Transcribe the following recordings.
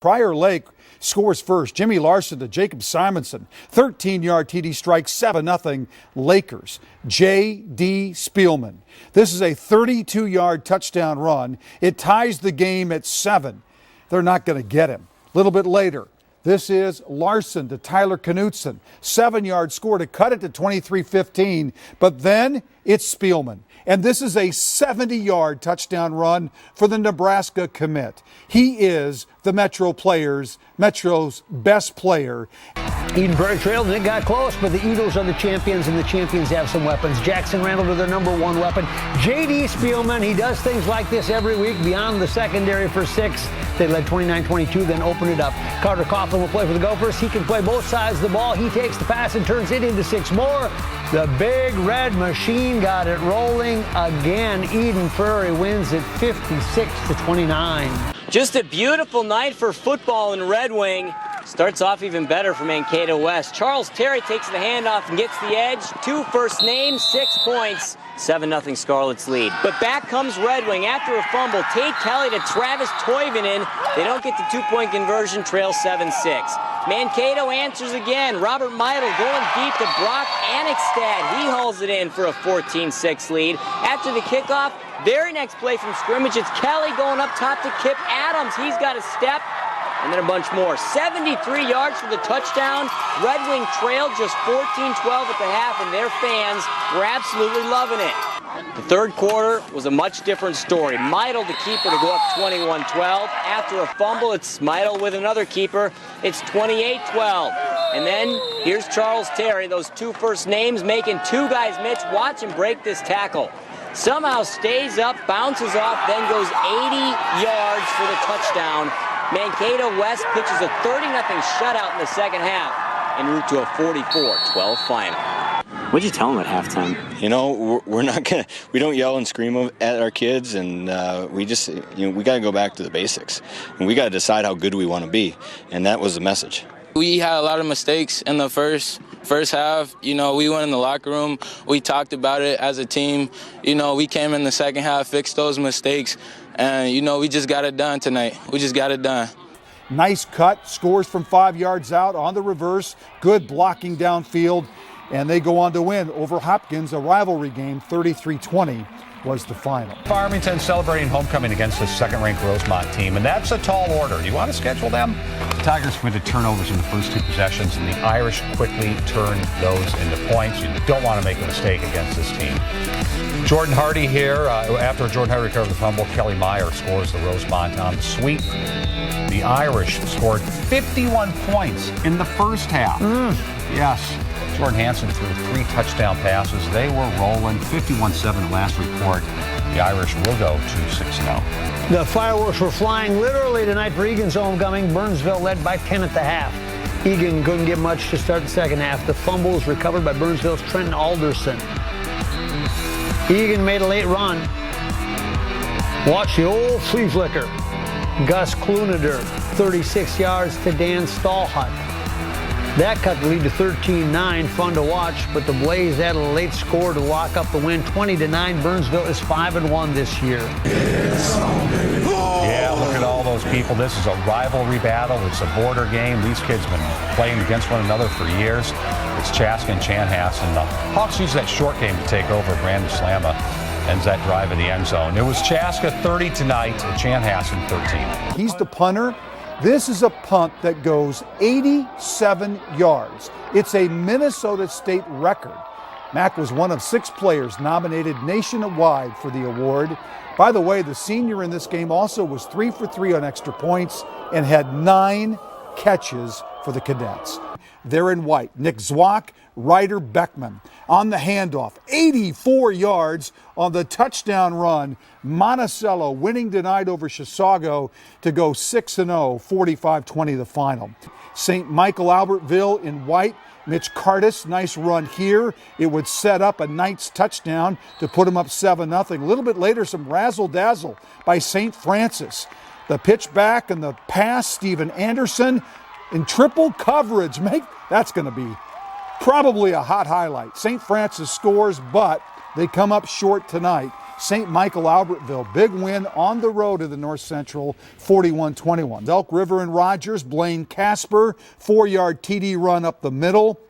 Prior Lake scores first. Jimmy Larson to Jacob Simonson. 13-yard TD strike, 7-0 Lakers. J.D. Spielman. This is a 32-yard touchdown run. It ties the game at 7. They're not going to get him. A little bit later, this is Larson to Tyler Knutson. 7-yard score to cut it to 23-15. But then it's Spielman. And this is a 70-yard touchdown run for the Nebraska commit. He is the Metro's best player. Eden Prairie trailed and it got close, but the Eagles are the champions and the champions have some weapons. Jackson Randall to their number one weapon. J.D. Spielman, he does things like this every week beyond the secondary for 6. They led 29-22, then opened it up. Carter Coughlin will play for the Gophers. He can play both sides of the ball. He takes the pass and turns it into 6 more. The big red machine got it rolling again. Eden Prairie wins it 56-29. Just a beautiful night for football in Red Wing. Starts off even better for Mankato West. Charles Terry takes the handoff and gets the edge. 2 first names, 6 points. 7-0 Scarlets lead. But back comes Red Wing after a fumble. Tate Kelly to Travis Toivonen. They don't get the 2-point conversion, trail 7-6. Mankato answers again. Robert Meidel going deep to Brock Annexstad. He hauls it in for a 14-6 lead. After the kickoff, very next play from scrimmage, it's Kelly going up top to Kip Adams. He's got a step. And then a bunch more. 73 yards for the touchdown. Red Wing trailed just 14-12 at the half, and their fans were absolutely loving it. The third quarter was a much different story. Meidel, the keeper, to go up 21-12. After a fumble, it's Meidel with another keeper. It's 28-12. And then here's Charles Terry, those 2 first names making 2 guys miss. Watch him break this tackle. Somehow stays up, bounces off, then goes 80 yards for the touchdown. Mankato West pitches a 30-0 shutout in the second half en route to a 44-12 final. What'd you tell them at halftime? You know, we don't yell and scream at our kids, and we just, we got to go back to the basics. And we got to decide how good we want to be, and that was the message. We had a lot of mistakes in the first half. We went in the locker room. We talked about it as a team. We came in the second half, fixed those mistakes, and, we just got it done tonight. We just got it done. Nice cut, scores from 5 yards out on the reverse. Good blocking downfield, and they go on to win over Hopkins, a rivalry game. 33-20 was the final. Farmington celebrating homecoming against the second-ranked Rosemont team, and that's a tall order. You want to schedule them? The Tigers committed turnovers in the first 2 possessions, and the Irish quickly turned those into points. You don't want to make a mistake against this team. Jordan Hardy here. After Jordan Hardy recovered the fumble, Kelly Meyer scores the Rosemont on the sweep. The Irish scored 51 points in the first half. Yes. Jordan Hansen threw 3 touchdown passes. They were rolling 51-7 last report. The Irish will go to 6-0. The fireworks were flying literally tonight for Egan's homecoming. Burnsville led by 10 at the half. Egan couldn't get much to start the second half. The fumble was recovered by Burnsville's Trenton Alderson. Egan made a late run. Watch the old flea flicker. Gus Clunader, 36 yards to Dan Stallhut. That cut the lead to 13-9. Fun to watch, but the Blaze added a late score to lock up the win. 20-9. Burnsville is 5-1 this year. Yeah, look at all those people. This is a rivalry battle. It's a border game. These kids have been playing against one another for years. It's Chaska and Chanhassen. The Hawks use that short game to take over. Brandon Slama ends that drive in the end zone. It was Chaska 30 tonight, Chanhassen 13. He's the punter. This is a punt that goes 87 yards. It's a Minnesota State record. Mack was one of 6 players nominated nationwide for the award. By the way, the senior in this game also was 3 for 3 on extra points and had 9 catches for the Cadets. They're in white. Nick Zwack, Ryder Beckman on the handoff. 84 yards on the touchdown run. Monticello winning tonight over Chisago to go 6-0, 45-20 the final. St. Michael-Albertville in white. Mitch Cardis, nice run here. It would set up a Knights touchdown to put them up 7-0. A little bit later, some razzle-dazzle by St. Francis. The pitch back and the pass, Steven Anderson in triple coverage. That's going to be probably a hot highlight. St. Francis scores, but they come up short tonight. St. Michael-Albertville. Big win on the road to the North Central, 41-21. Elk River and Rogers, Blaine Casper, 4-yard TD run up the middle.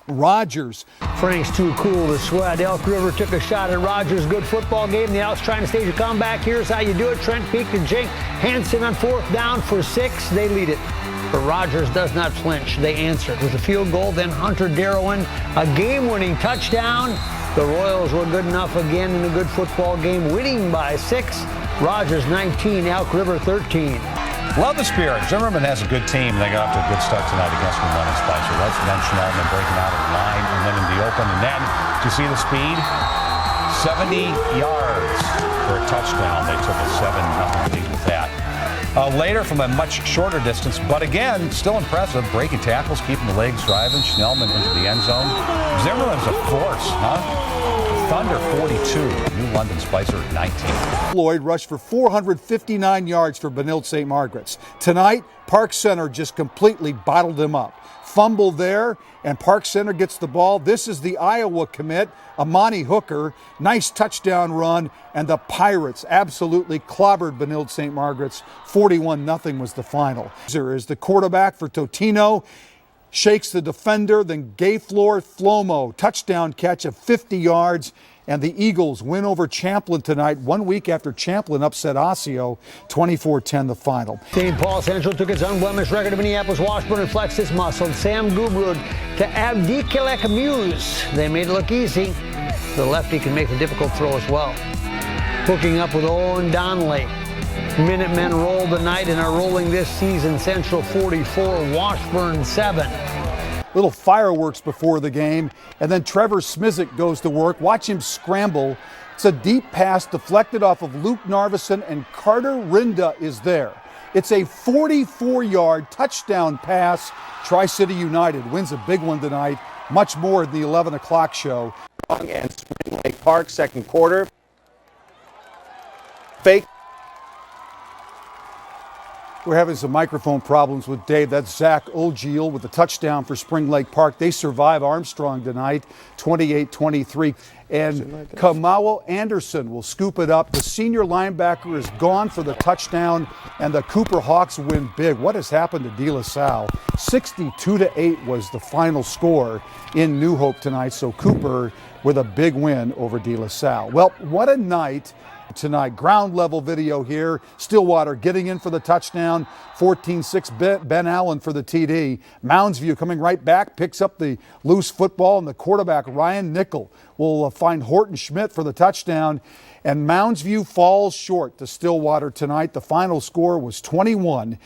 Rogers. Frank's too cool to sweat. Elk River took a shot at Rogers. Good football game. The Elks trying to stage a comeback. Here's how you do it. Trent Peak to Jake Hansen on 4th down for 6. They lead it. But Rogers does not flinch. They answered with a field goal. Then Hunter Darrowan, a game-winning touchdown. The Royals were good enough again in a good football game, winning by 6. Rogers 19, Elk River 13. Love the spirit. Zimmerman has a good team. They got off to a good start tonight against New London Spicer. Let's mention Schnellman breaking out of the line and then in the open. And then, do you see the speed? 70 yards for a touchdown. They took a 7-0 lead with that. Later from a much shorter distance, but again, still impressive. Breaking tackles, keeping the legs driving. Schnellman into the end zone. Zimmerman's a force, huh? Thunder 42, New London Spicer 19. Lloyd rushed for 459 yards for Benilde-St. Margaret's. Tonight, Park Center just completely bottled him up. Fumble there, and Park Center gets the ball. This is the Iowa commit, Amani Hooker. Nice touchdown run, and the Pirates absolutely clobbered Benilde-St. Margaret's. 41-0 was the final. There is the quarterback for Totino. Shakes the defender, then Gayflor Flomo, touchdown catch of 50 yards, and the Eagles win over Champlin tonight, 1 week after Champlin upset Osseo, 24-10 the final. St. Paul Central took its unblemished record of Minneapolis-Washburn and flexed its muscle. Sam Gubrud to Abdikelek Muse. They made it look easy. The lefty can make the difficult throw as well. Hooking up with Owen Donnelly. Minutemen roll tonight and are rolling this season. Central 44, Washburn 7. Little fireworks before the game, and then Trevor Smizik goes to work. Watch him scramble. It's a deep pass deflected off of Luke Narveson, and Carter Rinda is there. It's a 44-yard touchdown pass. Tri-City United wins a big one tonight. Much more in the 11 o'clock show. And Spring Lake Park, second quarter. Fake. We're having some microphone problems with Dave. That's Zach Ogiel with the touchdown for Spring Lake Park. They survive Armstrong tonight, 28-23. And Kamau Anderson will scoop it up. The senior linebacker is gone for the touchdown, and the Cooper Hawks win big. What has happened to De La Salle? 62-8 was the final score in New Hope tonight. So Cooper with a big win over De La Salle. Well, what a night tonight. Ground level video here. Stillwater getting in for the touchdown. 14-6 Ben Allen for the TD. Mounds View coming right back, picks up the loose football, and the quarterback Ryan Nickel will find Horton Schmidt for the touchdown. And Mounds View falls short to Stillwater tonight. The final score was 21-14.